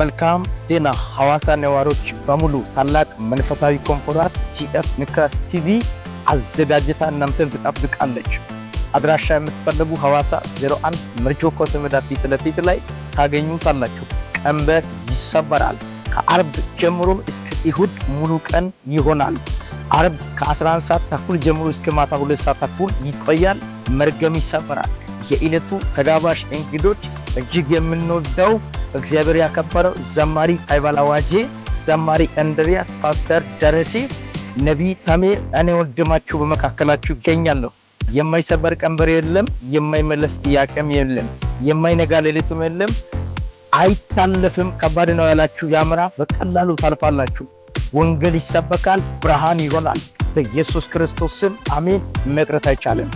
መልካም ዜና ሐዋሳ ነዋሪዎች በሙሉ ታላቅ መንፈሳዊ ኮንፈረንስ ጂኤፍ ንክራስ ቲቪ አዘጋጅታ እናንተን ትጠብቃለች። አድራሻ የምትፈልጉ ሐዋሳ 01 መርጆ ኮስሜዳ ፊት ለፊት ላይ ታገኙታላችሁ። ቀንበር ይሰበራል። ከአርብ ጀምሮ እስከ እሁድ ሙሉ ቀን ይሆናል። አርብ ከ11 ሰዓት ተኩል ጀምሮ እስከ ማታ 2 ሰዓት ተኩል ይቆያል። መርገም ይሰበራል። የዕለቱ ተጋባዥ እንግዶች እጅግ የምንወደው እግዚአብሔር ያከበረው ዘማሪ አይባል አዋጄ፣ ዘማሪ እንድሪያስ፣ ፓስተር ደረሴ፣ ነቢይ ተሜር፣ እኔ ወንድማችሁ በመካከላችሁ ይገኛለሁ። የማይሰበር ቀንበር የለም፣ የማይመለስ ጥያቄም የለም፣ የማይነጋ ሌሊትም የለም። አይታለፍም። ከባድ ነው ያላችሁ ያምራ በቀላሉ ታልፋላችሁ። ወንጌል ይሰበካል፣ ብርሃን ይሆናል። በኢየሱስ ክርስቶስ ስም አሜን። መቅረት አይቻልም።